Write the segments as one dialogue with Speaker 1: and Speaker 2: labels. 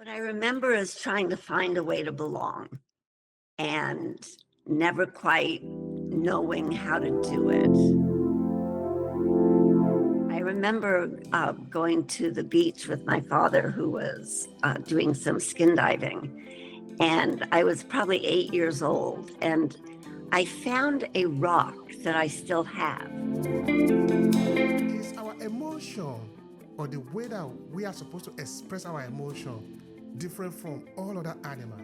Speaker 1: What I remember is trying to find a way to belong and never quite knowing how to do it. I remember going to the beach with my father, who was doing some skin diving, and I was probably 8 years old, and I found a rock that I still have.
Speaker 2: Is our emotion or the way that we are supposed to express our emotion different from all other animals?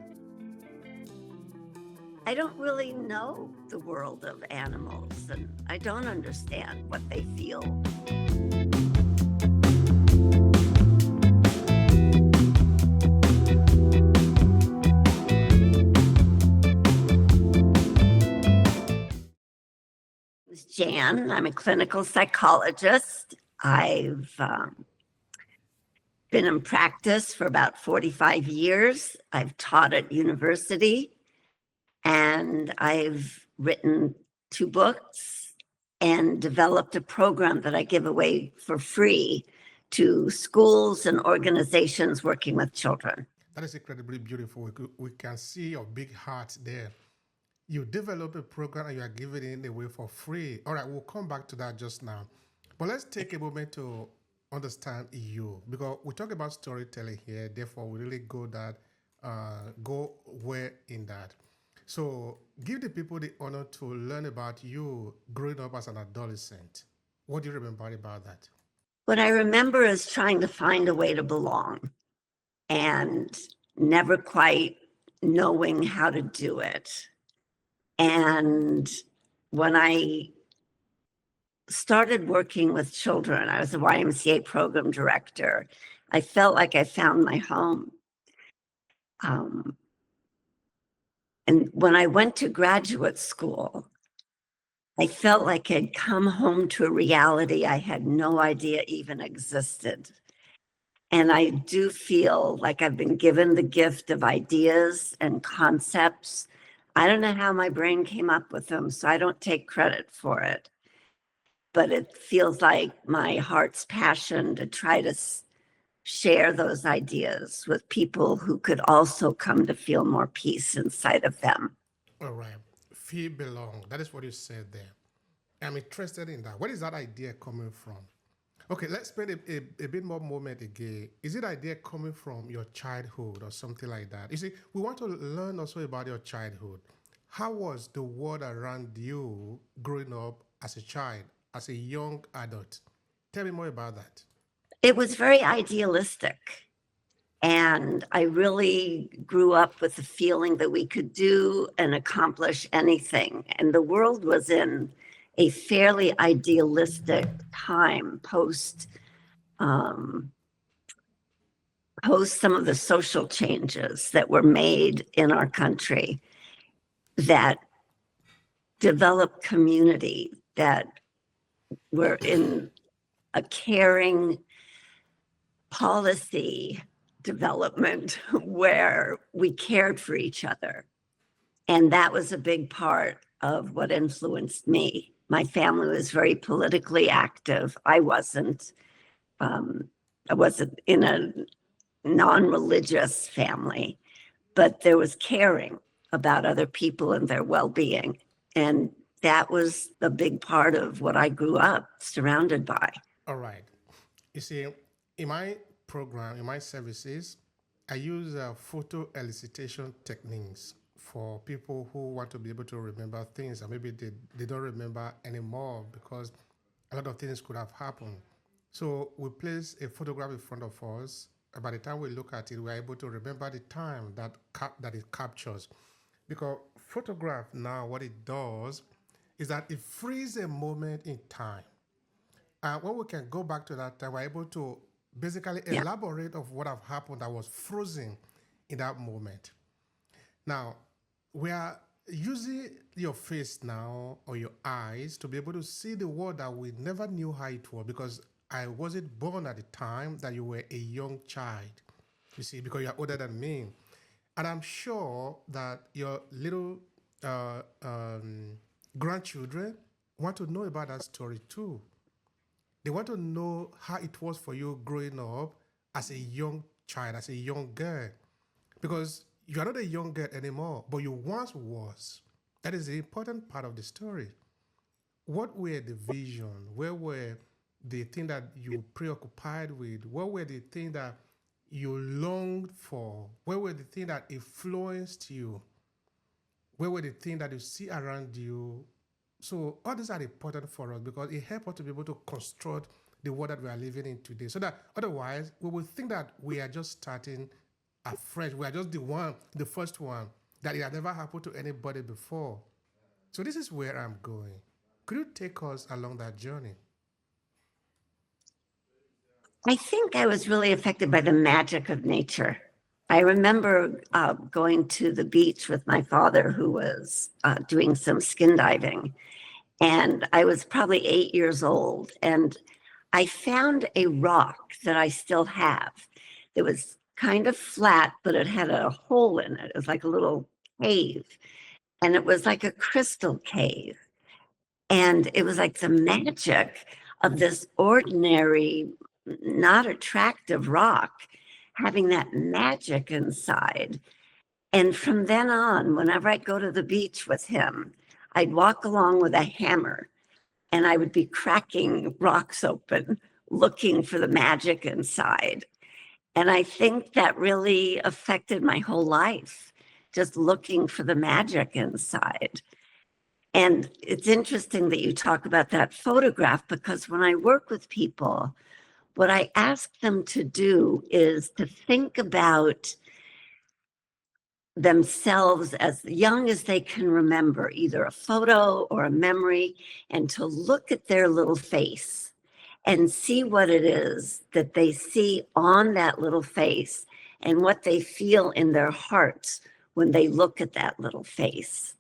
Speaker 1: I don't really know the world of animals, and I don't understand what they feel. Is Jan. I'm a clinical psychologist. I've been in practice for about 45 years. I've taught at university, and I've written 2 books and developed a program that I give away for free to schools and organizations working with children.
Speaker 2: That is incredibly beautiful. We can see your big heart there. You develop a program and you are giving it away for free. All right, we'll come back to that just now. But let's take a moment to understand you, because we talk about storytelling here. Therefore, we really go where in that. So, give the people the honor to learn about you growing up as an adolescent. What do you remember about that?
Speaker 1: What I remember is trying to find a way to belong and never quite knowing how to do it. And when I started working with children, I was a YMCA program director. I felt like I found my home. And when I went to graduate school, I felt like I'd come home to a reality I had no idea even existed. And I do feel like I've been given the gift of ideas and concepts. I don't know how my brain came up with them, so I don't take credit for it. But it feels like my heart's passion to try to share those ideas with people who could also come to feel more peace inside of them.
Speaker 2: All right. Feel belong. That is what you said there. I'm interested in that. Where is that idea coming from? Okay, let's spend a bit more moment again. Is it idea coming from your childhood or something like that? You see, we want to learn also about your childhood. How was the world around you growing up as a child, as a young adult? Tell me more about that.
Speaker 1: It was very idealistic. And I really grew up with the feeling that we could do and accomplish anything. And the world was in a fairly idealistic time um, post some of the social changes that were made in our country that developed community, that were in a caring policy development where we cared for each other. And that was a big part of what influenced me. My family was very politically active. I wasn't. I wasn't in a non-religious family, but there was caring about other people and their well-being. And that was a big part of what I grew up surrounded by.
Speaker 2: All right. You see, in my program, in my services, I use photo elicitation techniques for people who want to be able to remember things and maybe they don't remember anymore because a lot of things could have happened. So we place a photograph in front of us. And by the time we look at it, we're able to remember the time that it captures. Because photograph now, what it does is that it frees a moment in time. When we can go back to that time, we're able to basically
Speaker 1: Yeah.
Speaker 2: elaborate of what have happened that was frozen in that moment. Now, we are using your face now or your eyes to be able to see the world that we never knew how it was because I wasn't born at the time that you were a young child. You see, because you're older than me. And I'm sure that your little uh, um, grandchildren want to know about that story too. They want to know how it was for you growing up as a young child, as a young girl, because you are not a young girl anymore, but you once was. That is the important part of the story. What were the vision? Where were the things that you preoccupied with? What were the things that you longed for? Where were the things that influenced you? Where were the things that you see around you? So all these are important for us because it helps us to be able to construct the world that we are living in today. So that otherwise we will think that we are just starting afresh. We are just the first one, that it had never happened to anybody before. So this is where I'm going. Could you take us along that journey?
Speaker 1: I think I was really affected by the magic of nature. I remember going to the beach with my father, who was doing some skin diving. And I was probably 8 years old. And I found a rock that I still have. It was kind of flat, but it had a hole in it. It was like a little cave. And it was like a crystal cave. And it was like the magic of this ordinary, not attractive rock having that magic inside. And from then on, whenever I'd go to the beach with him, I'd walk along with a hammer and I would be cracking rocks open, looking for the magic inside. And I think that really affected my whole life, just looking for the magic inside. And it's interesting that you talk about that photograph, because when I work with people, what I ask them to do is to think about themselves as young as they can remember, either a photo or a memory, and to look at their little face and see what it is that they see on that little face and what they feel in their hearts when they look at that little face.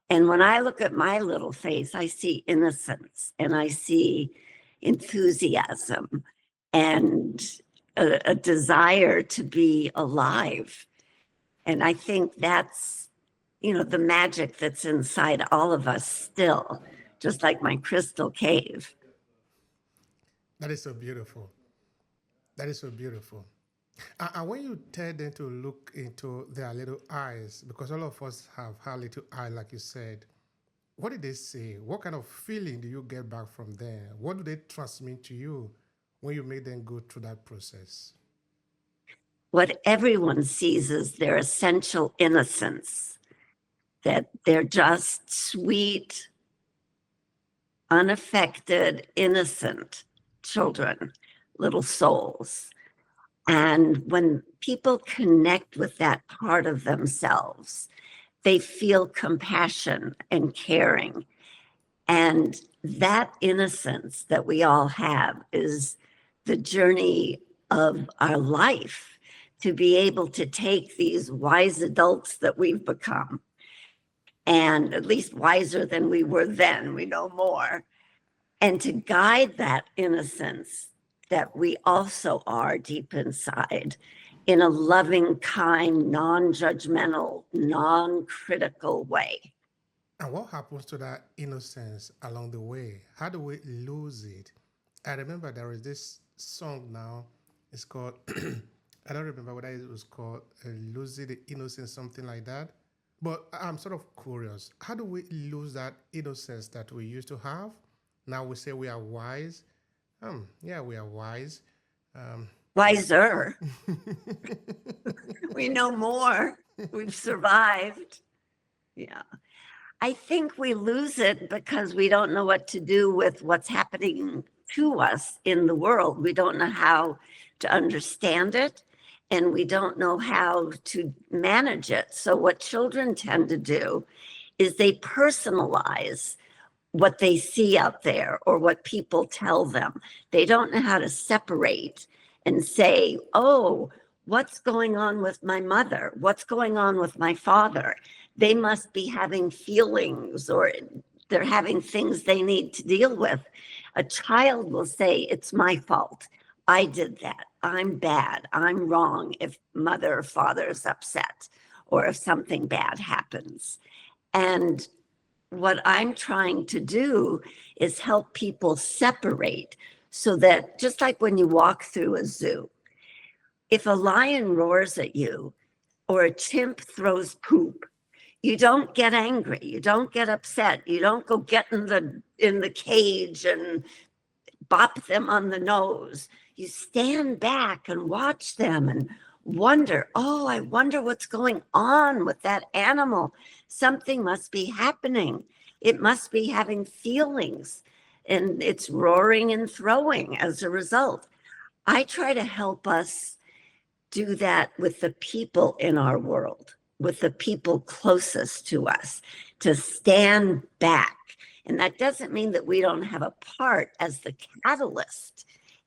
Speaker 1: And when I look at my little face, I see innocence and I see enthusiasm and a desire to be alive. And I think that's, the magic that's inside all of us still, just like my crystal cave.
Speaker 2: That is so beautiful. That is so beautiful. And when you tell them to look into their little eyes, because all of us have our little eye, like you said, what did they say? What kind of feeling do you get back from them? What do they transmit to you when you make them go through that process?
Speaker 1: What everyone sees is their essential innocence, that they're just sweet, unaffected, innocent children, little souls. And when people connect with that part of themselves, they feel compassion and caring. And that innocence that we all have is the journey of our life, to be able to take these wise adults that we've become, and at least wiser than we were then, we know more, and to guide that innocence that we also are deep inside in a loving, kind, non-judgmental, non-critical way.
Speaker 2: And what happens to that innocence along the way? How do we lose it? I remember there is this song now. It's called, I don't remember what it was called, Losing the Innocence, something like that. But I'm sort of curious. How do we lose that innocence that we used to have? Now we say we are wise. Yeah, we are wise.
Speaker 1: Wiser. We know more. We've survived. Yeah. I think we lose it because we don't know what to do with what's happening to us in the world. We don't know how to understand it, and we don't know how to manage it. So what children tend to do is they personalize what they see out there or what people tell them. They don't know how to separate and say, oh, what's going on with my mother? What's going on with my father? They must be having feelings, or they're having things they need to deal with. A child will say, it's my fault. I did that. I'm bad. I'm wrong if mother or father is upset or if something bad happens. And what I'm trying to do is help people separate, so that just like when you walk through a zoo, If a lion roars at you or a chimp throws poop, you don't get angry. You don't get upset. You don't go get in the cage and bop them on the nose. You stand back and watch them and wonder, oh, I wonder what's going on with that animal. Something must be happening. It must be having feelings, and it's roaring and throwing as a result. I try to help us do that with the people in our world, with the people closest to us, to stand back. And that doesn't mean that we don't have a part as the catalyst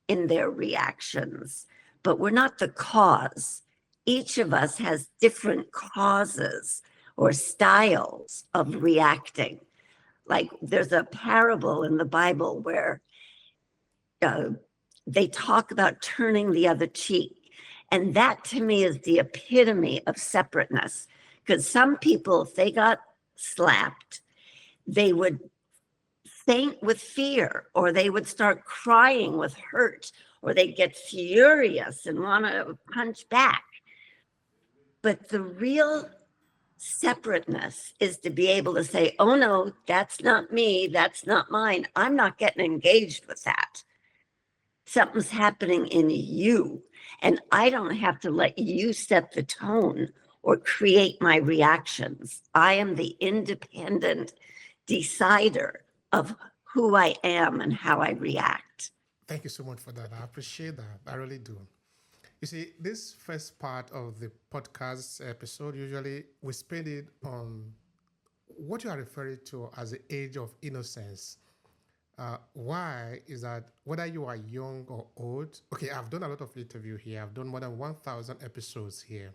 Speaker 1: in their reactions, but we're not the cause. Each of us has different causes or styles of reacting. Like there's a parable in the Bible where they talk about turning the other cheek. And that to me is the epitome of separateness. Because some people, if they got slapped, they would faint with fear, or they would start crying with hurt, or they'd get furious and want to punch back. But the real separateness is to be able to say, oh no, that's not me, that's not mine. I'm not getting engaged with that. Something's happening in you, and I don't have to let you set the tone or create my reactions. I am the independent decider of who I am and how I react.
Speaker 2: Thank you so much for that. I appreciate that. I really do. You see, this first part of the podcast episode, usually we spend it on what you are referring to as the age of innocence. Why is that whether you are young or old? Okay, I've done a lot of interview here. I've done more than 1,000 episodes here.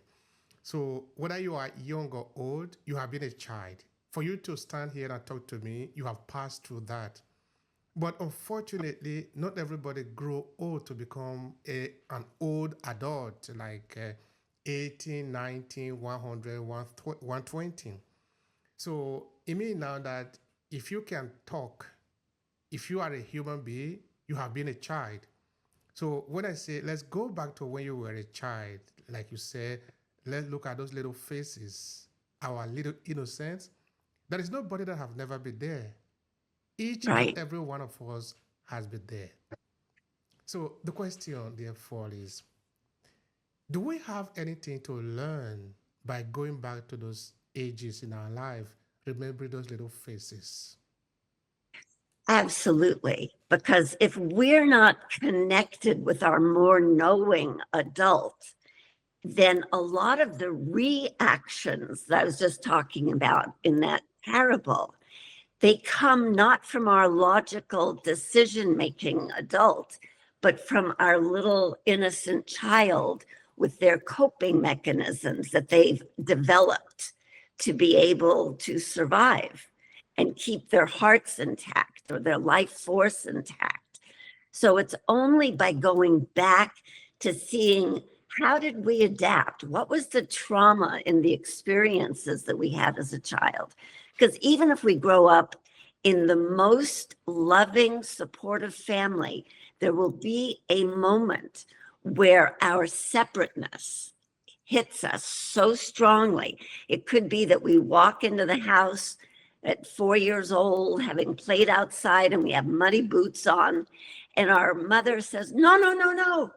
Speaker 2: So whether you are young or old, you have been a child. For you to stand here and talk to me, you have passed through that. But unfortunately, not everybody grow old to become an old adult like 18, 19, 100, 120. So it means now that if you can talk, if you are a human being, you have been a child. So when I say, let's go back to when you were a child, like you said, let's look at those little faces, our little innocence. There is nobody that have never been there. Each
Speaker 1: Right.
Speaker 2: and every one of us has been there. So the question, therefore, is, do we have anything to learn by going back to those ages in our life, remembering those little faces?
Speaker 1: Absolutely. Because if we're not connected with our more knowing adult, then a lot of the reactions that I was just talking about in that parable, they come not from our logical decision-making adult, but from our little innocent child with their coping mechanisms that they've developed to be able to survive and keep their hearts intact or their life force intact. So it's only by going back to seeing, how did we adapt? What was the trauma in the experiences that we had as a child? Because even if we grow up in the most loving, supportive family, there will be a moment where our separateness hits us so strongly. It could be that we walk into the house at 4 years old, having played outside, and we have muddy boots on, and our mother says, no, no, no, no,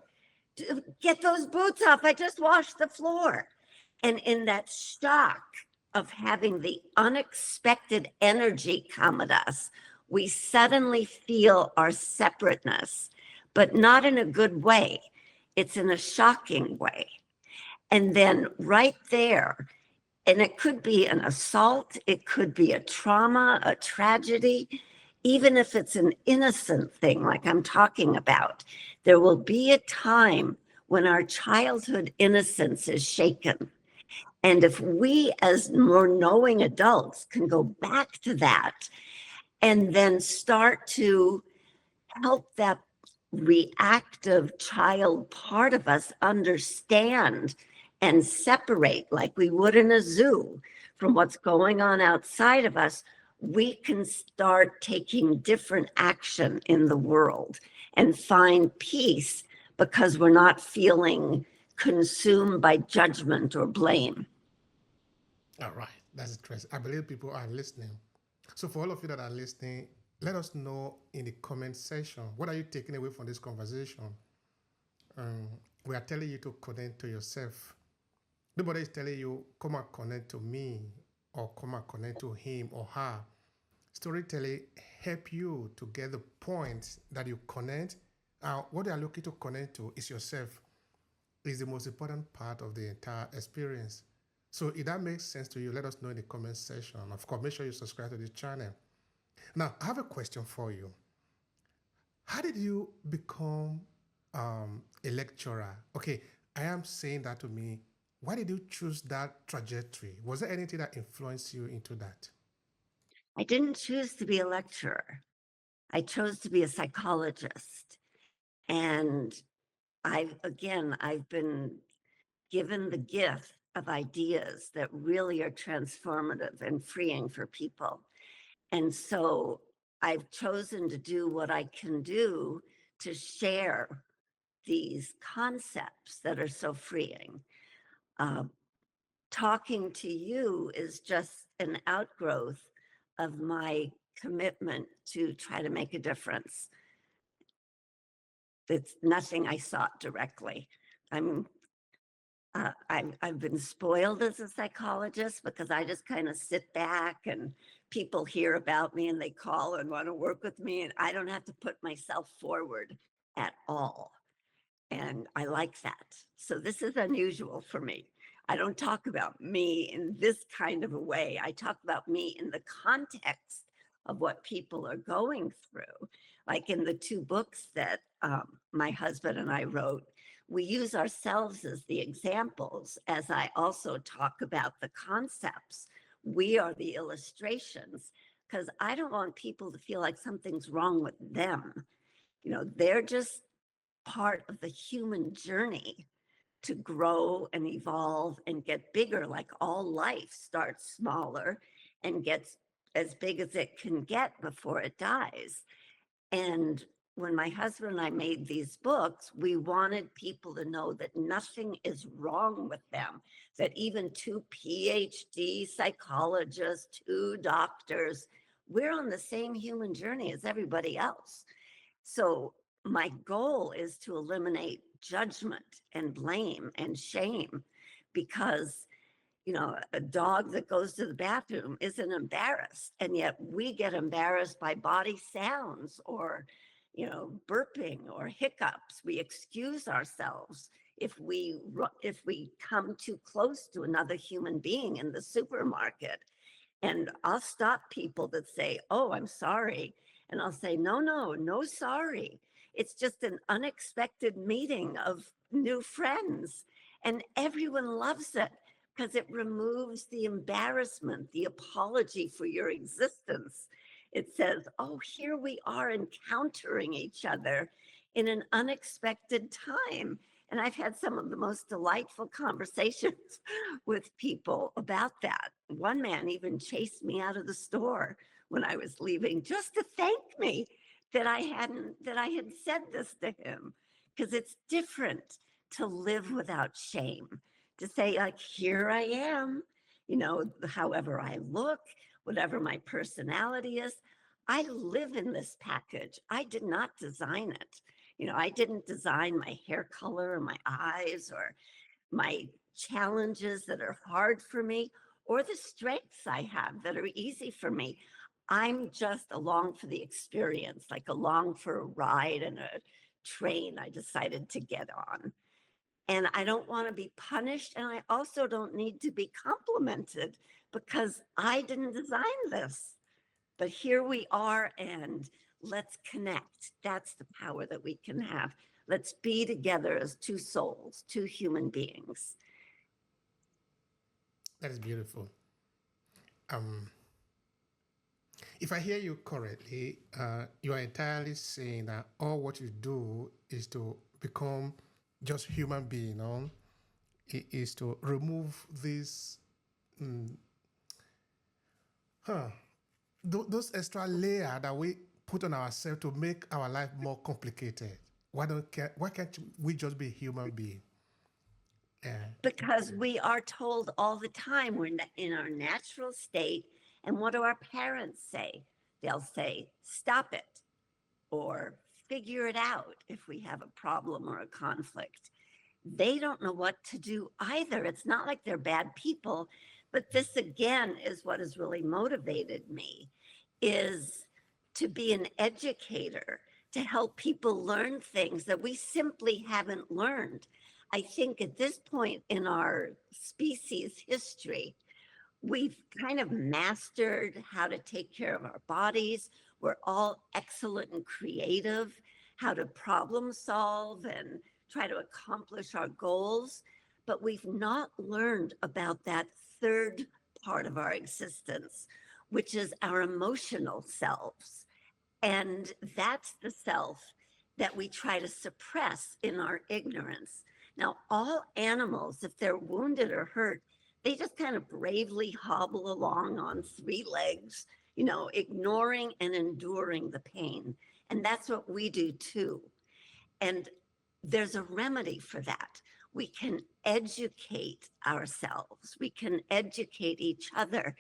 Speaker 1: get those boots off. I just washed the floor. And in that shock of having the unexpected energy come at us, we suddenly feel our separateness, but not in a good way. It's in a shocking way. And then right there, and it could be an assault, it could be a trauma, a tragedy, even if it's an innocent thing like I'm talking about, there will be a time when our childhood innocence is shaken. And if we, as more knowing adults, can go back to that and then start to help that reactive child part of us understand and separate, like we would in a zoo, from what's going on outside of us, we can start taking different action in the world and find peace, because we're not feeling consumed by judgment or blame.
Speaker 2: All right, that's interesting. I believe people are listening. So for all of you that are listening, let us know in the comment section, what are you taking away from this conversation? Um, we are telling you to connect to yourself. Nobody is telling you, come and connect to me or come and connect to him or her. Storytelling help you to get the points that you connect. What you are looking to connect to is yourself. Is the most important part of the entire experience. So if that makes sense to you, let us know in the comment section. Of course, make sure you subscribe to this channel. Now, I have a question for you. How did you become a lecturer? Okay, I am saying that to me. Why did you choose that trajectory? Was there anything that influenced you into that?
Speaker 1: I didn't choose to be a lecturer. I chose to be a psychologist. And I've been given the gift of ideas that really are transformative and freeing for people. And so I've chosen to do what I can do to share these concepts that are so freeing. Uh, Talking to you is just an outgrowth of my commitment to try to make a difference. It's nothing I sought directly. I'm I've been spoiled as a psychologist because I just kind of sit back and people hear about me and they call and want to work with me, and I don't have to put myself forward at all. And I like that. So this is unusual for me. I don't talk about me in this kind of a way. I talk about me in the context of what people are going through. Like in the two books that my husband and I wrote, we use ourselves as the examples as I also talk about the concepts. We are the illustrations because I don't want people to feel like something's wrong with them. They're just part of the human journey to grow and evolve and get bigger. Like all life starts smaller and gets as big as it can get before it dies. And when my husband and I made these books, we wanted people to know that nothing is wrong with them, that even two PhD psychologists, two doctors, we're on the same human journey as everybody else. So my goal is to eliminate judgment and blame and shame because a dog that goes to the bathroom isn't embarrassed, and yet we get embarrassed by body sounds or burping or hiccups. We excuse ourselves if we come too close to another human being in the supermarket. And I'll stop people that say, "Oh, I'm sorry." And I'll say, "No, no, no, sorry. It's just an unexpected meeting of new friends." And everyone loves it because it removes the embarrassment, the apology for your existence. It says, "Oh, here we are encountering each other in an unexpected time." And I've had some of the most delightful conversations with people about that. One man even chased me out of the store when I was leaving just to thank me that I had said this to him, because it's different to live without shame, to say, like, here I am, however I look, whatever my personality is. I live in this package. I did not design it. I didn't design my hair color or my eyes or my challenges that are hard for me or the strengths I have that are easy for me. I'm just along for the experience, like along for a ride in a train I decided to get on. And I don't want to be punished. And I also don't need to be complimented because I didn't design this. But here we are, and let's connect. That's the power that we can have. Let's be together as two souls, two human beings.
Speaker 2: That is beautiful. Um, if I hear you correctly, you are entirely saying that all what you do is to become just human being, it is to remove this, mm, huh, those extra layer that we put on ourselves to make our life more complicated. Why can't we just be human being? Yeah.
Speaker 1: because we are told all the time we're in our natural state. And what do our parents say? They'll say, stop it, or figure it out if we have a problem or a conflict. They don't know what to do either. It's not like they're bad people, but this again is what has really motivated me, is to be an educator, to help people learn things that we simply haven't learned. I think at this point in our species history, we've kind of mastered how to take care of our bodies. We're all excellent and creative, how to problem solve and try to accomplish our goals. But we've not learned about that third part of our existence, which is our emotional selves. And that's the self that we try to suppress in our ignorance. Now, all animals, if they're wounded or hurt, they just kind of bravely hobble along on three legs, ignoring and enduring the pain. And that's what we do too. And there's a remedy for that. We can educate ourselves, we can educate each other,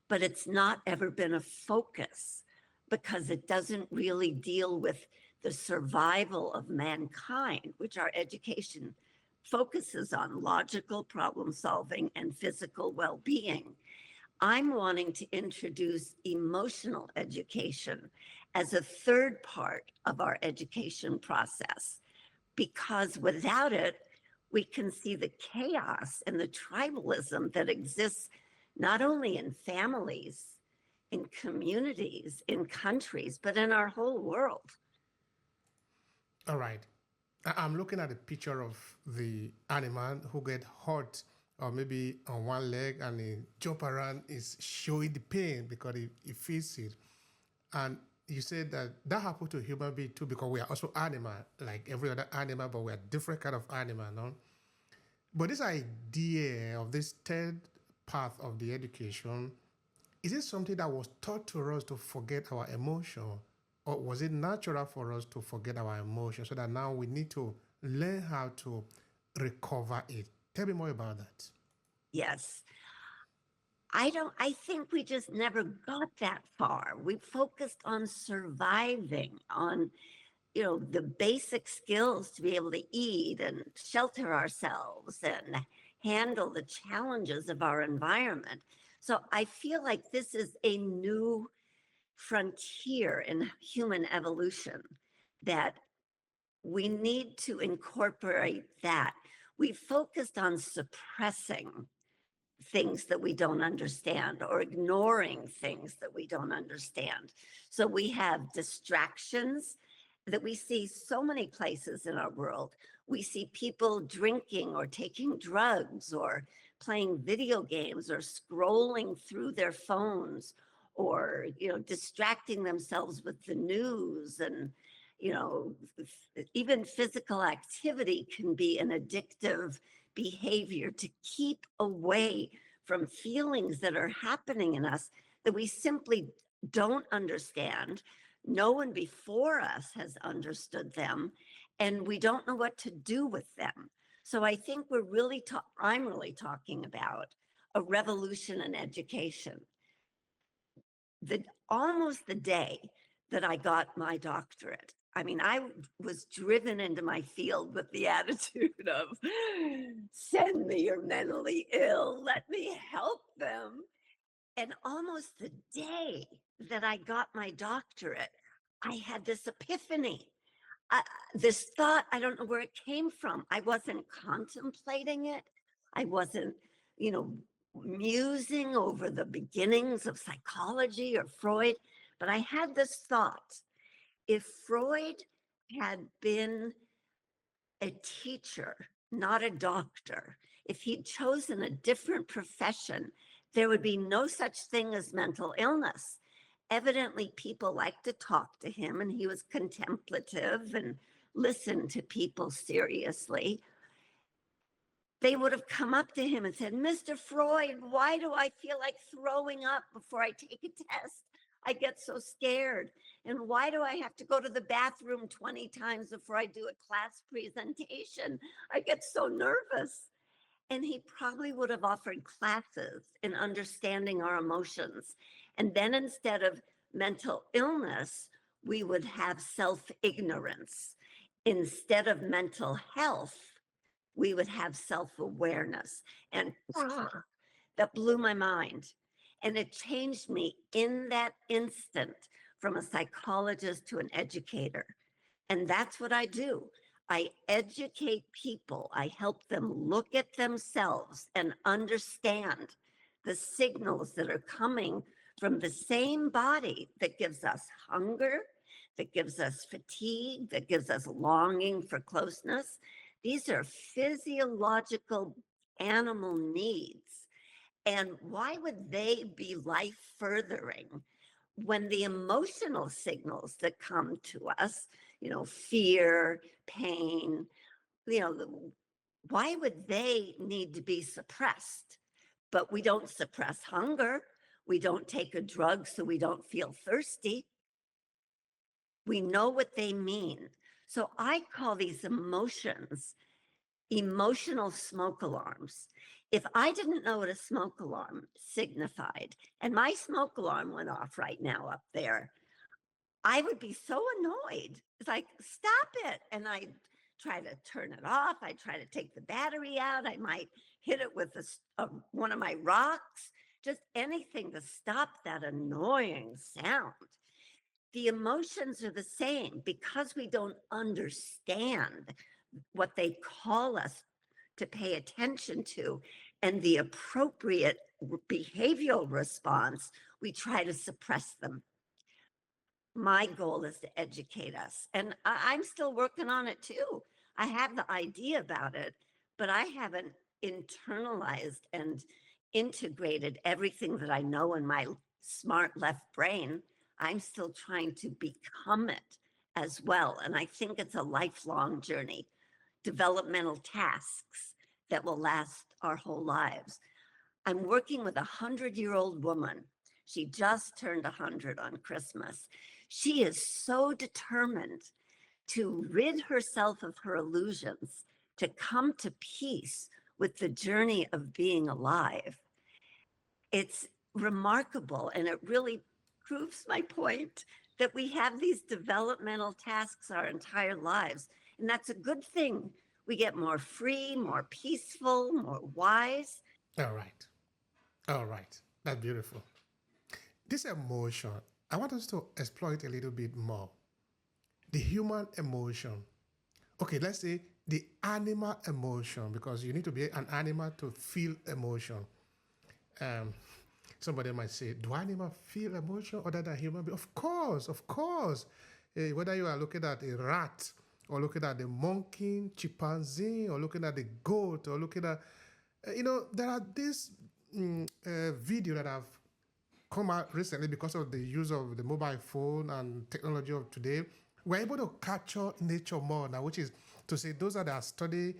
Speaker 1: but it's not ever been a focus because it doesn't really deal with the survival of mankind, which our education focuses on: logical problem solving and physical well being. I'm wanting to introduce emotional education as a third part of our education process, because without it, we can see the chaos and the tribalism that exists not only in families, in communities, in countries, but in our whole world.
Speaker 2: All right. I'm looking at a picture of the animal who get hurt or maybe on one leg and he jump around is showing the pain because he feels it. And you said that that happened to human being too because we are also animal, like every other animal, but we are different kind of animal, no? But this idea of this third path of the education, is it something that was taught to us to forget our emotion? Or was it natural for us to forget our emotion so that now we need to learn how to recover it? Tell me more about that.
Speaker 1: Yes. I think we just never got that far. We focused on surviving, on, the basic skills to be able to eat and shelter ourselves and handle the challenges of our environment. So I feel like this is a new frontier in human evolution that we need to incorporate that. We focused on suppressing things that we don't understand or ignoring things that we don't understand. So we have distractions that we see so many places in our world. We see people drinking or taking drugs or playing video games or scrolling through their phones or distracting themselves with the news. And even physical activity can be an addictive behavior to keep away from feelings that are happening in us that we simply don't understand. No one before us has understood them, and we don't know what to do with them. So I think I'm really talking about a revolution in education. Almost the day that I got my doctorate, I mean, I was driven into my field with the attitude of, send me your mentally ill, let me help them. And almost the day that I got my doctorate, I had this epiphany. I, this thought, I don't know where it came from. I wasn't contemplating it. I wasn't, you know, musing over the beginnings of psychology or Freud, but I had this thought. If Freud had been a teacher, not a doctor, if he'd chosen a different profession, there would be no such thing as mental illness. Evidently, people liked to talk to him, and he was contemplative and listened to people seriously. They would have come up to him and said, Mr. Freud, why do I feel like throwing up before I take a test? I get so scared. And why do I have to go to the bathroom 20 times before I do a class presentation? I get so nervous. And he probably would have offered classes in understanding our emotions. And then instead of mental illness, we would have self ignorance. Instead of mental health, we would have self awareness. And that blew my mind. And it changed me in that instant from a psychologist to an educator. And that's what I do. I educate people. I help them look at themselves and understand the signals that are coming from the same body that gives us hunger, that gives us fatigue, that gives us longing for closeness. These are physiological animal needs. And why would they be life furthering when the emotional signals that come to us, fear, pain, why would they need to be suppressed? But we don't suppress hunger. We don't take a drug so we don't feel thirsty. We know what they mean. So I call these emotions emotional smoke alarms. If I didn't know what a smoke alarm signified, and my smoke alarm went off right now up there, I would be so annoyed. It's like, stop it. And I try to turn it off. I try to take the battery out. I might hit it with one of my rocks, just anything to stop that annoying sound. The emotions are the same because we don't understand what they call us to pay attention to and the appropriate behavioral response, we try to suppress them. My goal is to educate us. And I'm still working on it too. I have the idea about it, but I haven't internalized and integrated everything that I know in my smart left brain. I'm still trying to become it as well. And I think it's a lifelong journey, developmental tasks that will last our whole lives. I'm working with a 100-year-old woman. She just turned 100 on Christmas. She is so determined to rid herself of her illusions, to come to peace with the journey of being alive. It's remarkable, and it really proves my point that we have these developmental tasks our entire lives, and that's a good thing. We get more free, more peaceful, more wise.
Speaker 2: All right. All right. That's beautiful. This emotion, I want us to explore it a little bit more. The human emotion. Okay, let's say the animal emotion, because you need to be an animal to feel emotion. Um, Somebody might say, do animals feel emotion other than human beings? Of course, of course. Whether you are looking at a rat or looking at the monkey, chimpanzee, or looking at the goat, or looking at, there are this video that have come out recently because of the use of the mobile phone and technology of today. We're able to capture nature more now, which is to say those that are study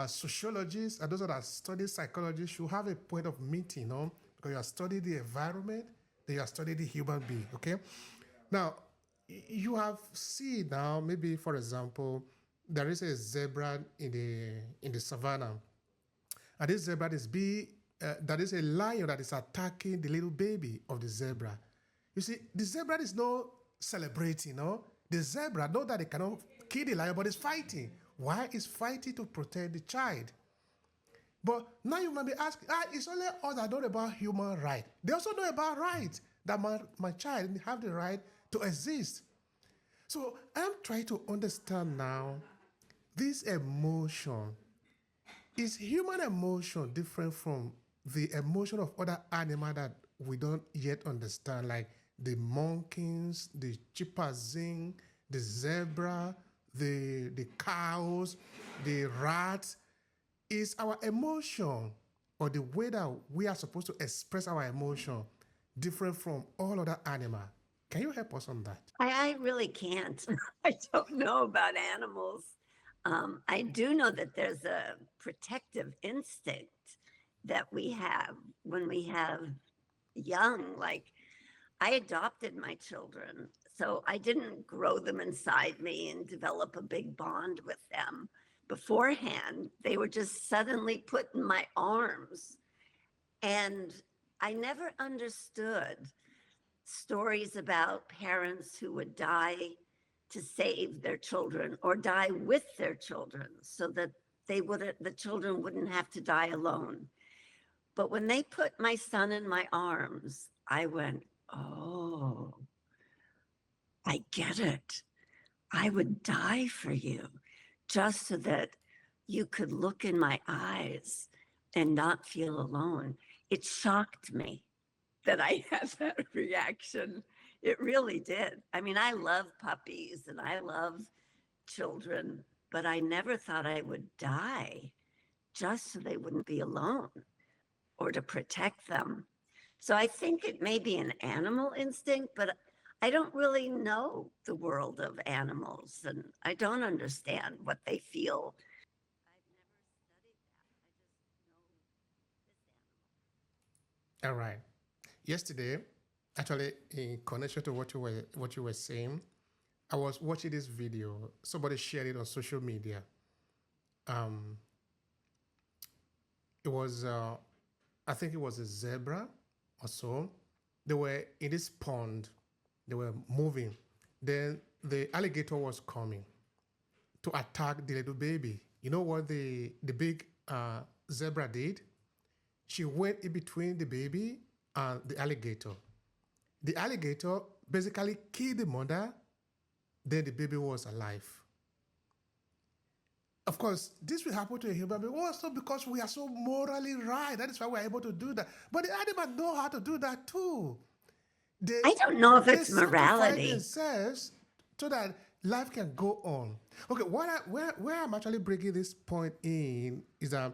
Speaker 2: sociologists and those that are study psychology should have a point of meeting, because you are studying the environment, then you are studying the human being, okay? Now, you have seen now, maybe for example, there is a zebra in the savannah, and this zebra that is a lion that is attacking the little baby of the zebra. You see, the zebra is not celebrating, no? The zebra know that they cannot kill the lion, but it's fighting. Why is fighting to protect the child? But now you might be asking, it's only us that know about human rights. They also know about rights, that my child have the right to exist. So I'm trying to understand now this emotion. Is human emotion different from the emotion of other animals that we don't yet understand, like the monkeys, the chimpanzee, the zebra, the cows, the rats? Is our emotion or the way that we are supposed to express our emotion different from all other animals? Can you help us on that?
Speaker 1: I really can't. I don't know about animals. I do know that there's a protective instinct that we have when we have young, like I adopted my children, so I didn't grow them inside me and develop a big bond with them. beforehand. They were just suddenly put in my arms. And I never understood stories about parents who would die to save their children or die with their children so that the children wouldn't have to die alone. But when they put my son in my arms, I went, oh, I get it. I would die for you just so that you could look in my eyes and not feel alone. It shocked me that I had that reaction. It really did. I mean, I love puppies and I love children, but I never thought I would die just so they wouldn't be alone or to protect them. So I think it may be an animal instinct, but I don't really know the world of animals and I don't understand what they feel.
Speaker 2: All right. Yesterday, actually, in connection to what you were saying, I was watching this video. Somebody shared it on social media. Um, it was, I think it was a zebra or so. They were in this pond. They were moving. Then the alligator was coming to attack the little baby. You know what the big zebra did? She went in between the baby and the alligator. The alligator basically killed the mother, then the baby was alive. Of course, this will happen to a human being also because we are so morally right. That is why we're able to do that. But the animals know how to do that too. They
Speaker 1: I don't know if
Speaker 2: they
Speaker 1: it's
Speaker 2: sacrifice
Speaker 1: morality.
Speaker 2: themselves so that life can go on. Okay, where I'm actually breaking this point in is that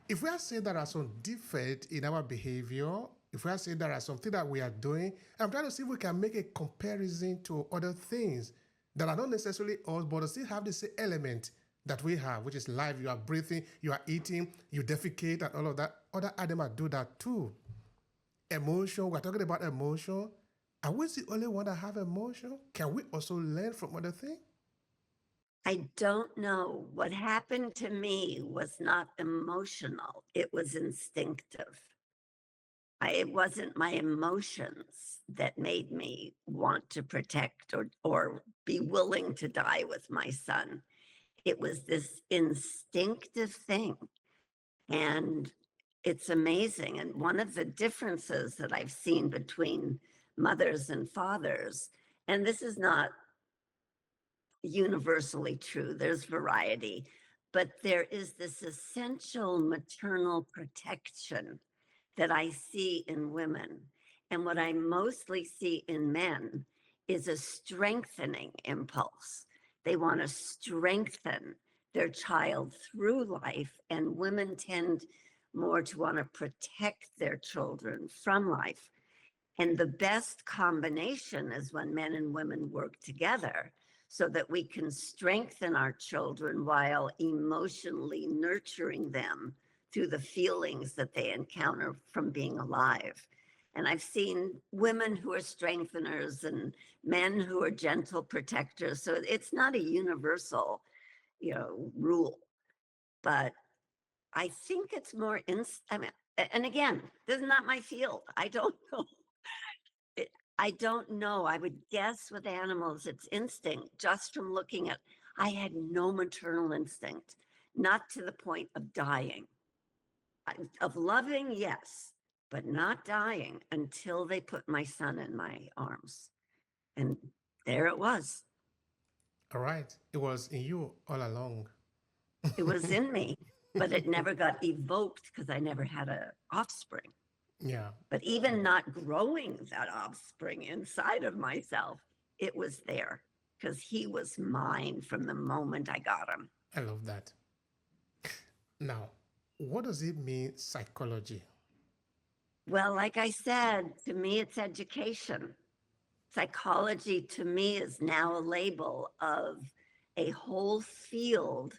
Speaker 2: if we are saying there are some defects in our behavior, if we are saying there are something that we are doing, I'm trying to see if we can make a comparison to other things that are not necessarily us, but still have the same element that we have, which is life. You are breathing, you are eating, you defecate, and all of that. Other animals do that too. Emotion, we're talking about emotion. Are we the only one that have emotion? Can we also learn from other things?
Speaker 1: I don't know. What happened to me was not emotional, it was instinctive. It wasn't my emotions that made me want to protect or be willing to die with my son. It was this instinctive thing. And it's amazing. And one of the differences that I've seen between mothers and fathers, and this is not universally true, there's variety, but there is this essential maternal protection that I see in women. And what I mostly see in men is a strengthening impulse. They want to strengthen their child through life, and women tend more to want to protect their children from life. And the best combination is when men and women work together so that we can strengthen our children while emotionally nurturing them through the feelings that they encounter from being alive. And I've seen women who are strengtheners and men who are gentle protectors. So it's not a universal, rule, but I think it's more I mean, and again, this is not my field. I don't know. I don't know. I would guess with animals, it's instinct just from looking at, I had no maternal instinct, not to the point of dying. Of loving, yes, but not dying until they put my son in my arms. And there it was.
Speaker 2: All right. It was in you all along.
Speaker 1: It was in me, but it never got evoked because I never had a offspring.
Speaker 2: Yeah,
Speaker 1: But even not growing that offspring inside of myself, it was there because he was mine from the moment I got him.
Speaker 2: I love that. Now, what does it mean, psychology?
Speaker 1: Well, like I said, to me, it's education. Psychology to me is now a label of a whole field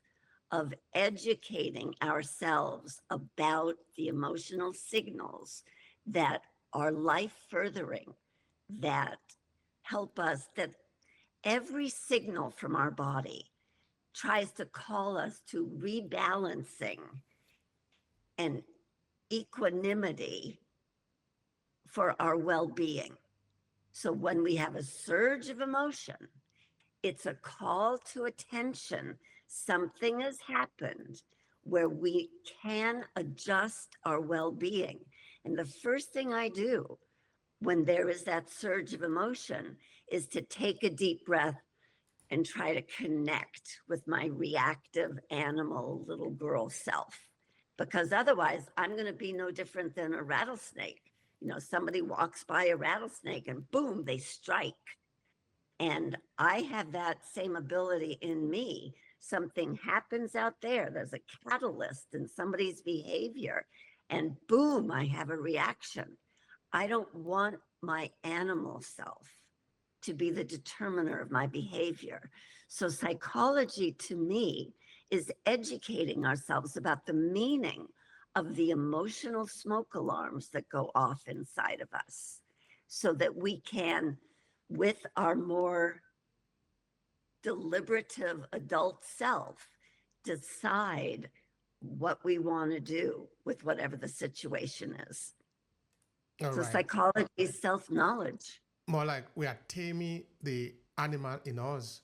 Speaker 1: of educating ourselves about the emotional signals that are life furthering, that help us, that every signal from our body tries to call us to rebalancing and equanimity for our well-being. So when we have a surge of emotion, it's a call to attention. Something has happened where we can adjust our well-being. And the first thing I do when there is that surge of emotion is to take a deep breath and try to connect with my reactive animal little girl self. Because otherwise, I'm going to be no different than a rattlesnake. You know, somebody walks by a rattlesnake and boom, they strike. And I have that same ability in me. Something happens out there, there's a catalyst in somebody's behavior, and boom, I have a reaction. I don't want my animal self to be the determiner of my behavior. So, psychology to me is educating ourselves about the meaning of the emotional smoke alarms that go off inside of us so that we can, with our more deliberative adult self, decide what we want to do with whatever the situation is.
Speaker 2: All
Speaker 1: So,
Speaker 2: right.
Speaker 1: psychology is self knowledge.
Speaker 2: More like we are taming the animal in us.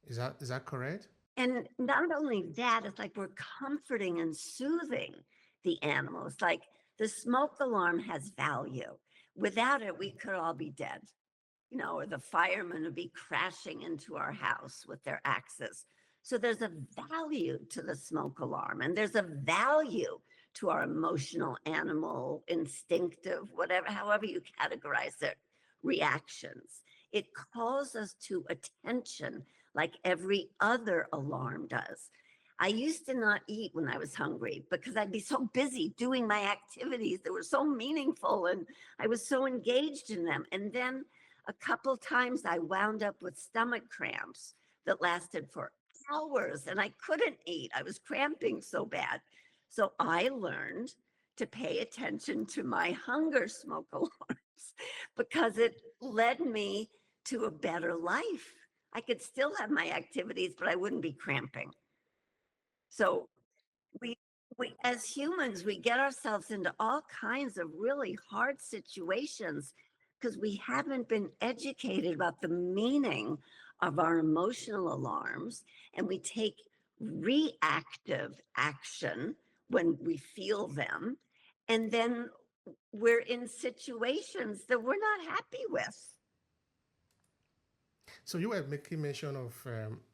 Speaker 2: Is that correct?
Speaker 1: And not only that, it's like we're comforting and soothing the animals. Like the smoke alarm has value. Without it, we could all be dead, you know, or the firemen would be crashing into our house with their axes. So there's a value to the smoke alarm, and there's a value to our emotional, animal, instinctive, whatever, however you categorize it, reactions. It calls us to attention like every other alarm does. I used to not eat when I was hungry because I'd be so busy doing my activities that were so meaningful and I was so engaged in them. And then a couple times I wound up with stomach cramps that lasted for hours and I couldn't eat. I was cramping so bad. So I learned to pay attention to my hunger smoke alarms because it led me to a better life. I could still have my activities, but I wouldn't be cramping. So we we as humans, we get ourselves into all kinds of really hard situations because we haven't been educated about the meaning of our emotional alarms, and we take reactive action when we feel them, and then we're in situations that we're not happy with.
Speaker 2: So you were making mention of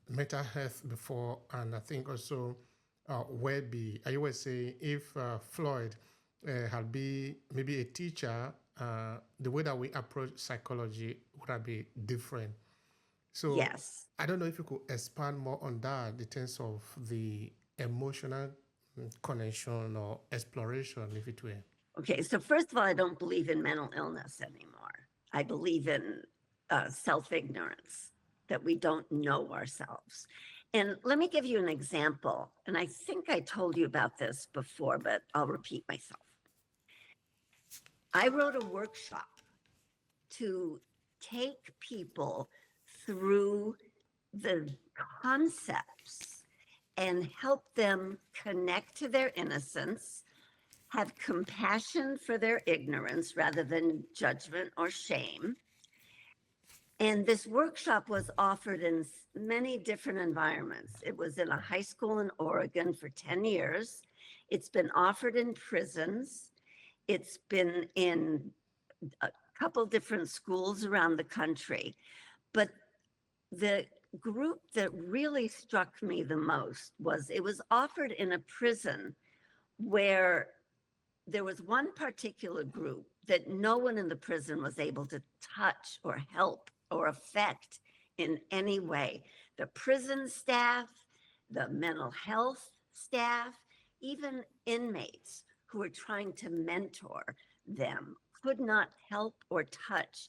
Speaker 2: mental health before, and I think also well-being. You were saying if Floyd had been maybe a teacher, the way that we approach psychology would have been different. So
Speaker 1: Yes.
Speaker 2: I don't know if you could expand more on that in terms of the emotional connection or exploration, if it were.
Speaker 1: Okay, so first of all, I don't believe in mental illness anymore. I believe in self-ignorance, that we don't know ourselves. And let me give you an example. And I think I told you about this before, but I'll repeat myself. I wrote a workshop to take people through the concepts and help them connect to their innocence, have compassion for their ignorance rather than judgment or shame. And this workshop was offered in many different environments. It was in a high school in Oregon for 10 years. It's been offered in prisons. It's been in a couple different schools around the country. But the group that really struck me the most was it was offered in a prison where there was one particular group that no one in the prison was able to touch or help or affect in any way. The prison staff, the mental health staff, even inmates who were trying to mentor them could not help or touch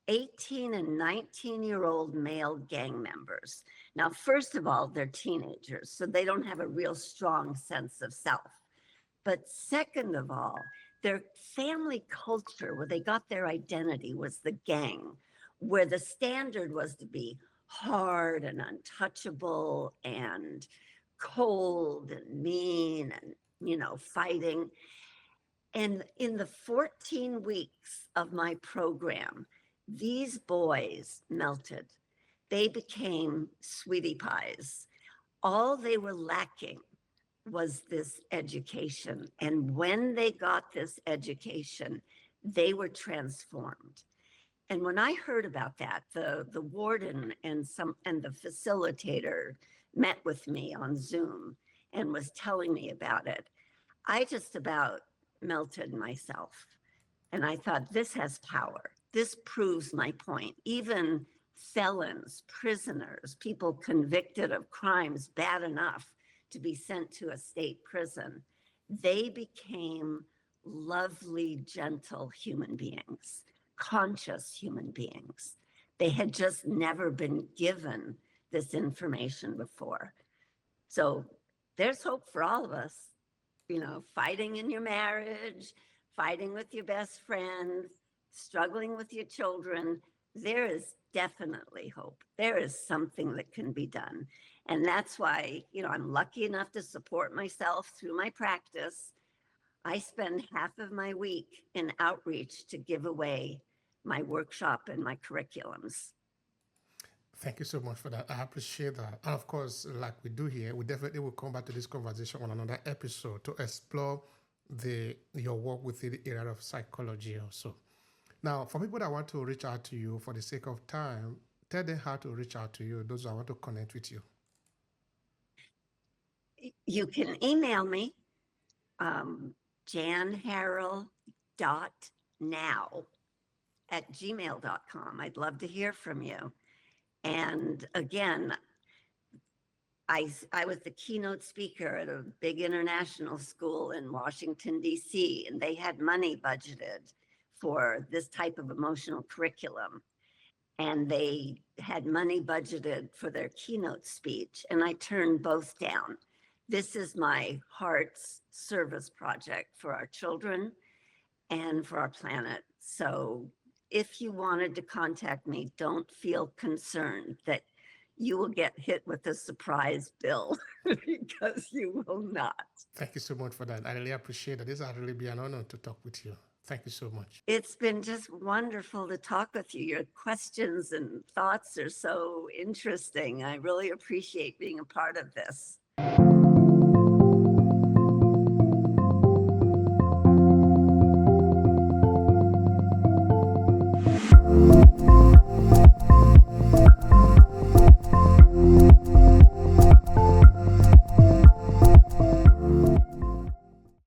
Speaker 1: 18 and 19-year-old male gang members. Now, first of all, they're teenagers, so they don't have a real strong sense of self. But second of all, their family culture, where they got their identity, was the gang, where the standard was to be hard and untouchable and cold and mean and, fighting. And in the 14 weeks of my program, these boys melted. They became sweetie pies. All they were lacking was this education. And when they got this education, they were transformed. And when I heard about that, the warden and the facilitator met with me on Zoom and was telling me about it, I just about melted myself. And I thought, this has power. This proves my point. Even felons, prisoners, people convicted of crimes bad enough to be sent to a state prison, they became lovely, gentle human beings, conscious human beings. They had just never been given this information before. So there's hope for all of us, fighting in your marriage, fighting with your best friend, struggling with your children. There is definitely hope. There is something that can be done. And that's why, I'm lucky enough to support myself through my practice. I spend half of my week in outreach to give away my workshop and my curriculums.
Speaker 2: Thank you so much for that. I appreciate that. And of course, like we do here, we definitely will come back to this conversation on another episode to explore your work within the area of psychology also. Now, for people that want to reach out to you for the sake of time, tell them how to reach out to you, those who want to connect with you.
Speaker 1: You can email me, janharrell.now@gmail.com. I'd love to hear from you. And again, I was the keynote speaker at a big international school in Washington, D.C., and they had money budgeted for this type of emotional curriculum. And they had money budgeted for their keynote speech, and I turned both down. This is my heart's service project for our children and for our planet. So if you wanted to contact me, don't feel concerned that you will get hit with a surprise bill because you will not.
Speaker 2: Thank you so much for that. I really appreciate it. This has really been an honor to talk with you. Thank you so much.
Speaker 1: It's been just wonderful to talk with you. Your questions and thoughts are so interesting. I really appreciate being a part of this.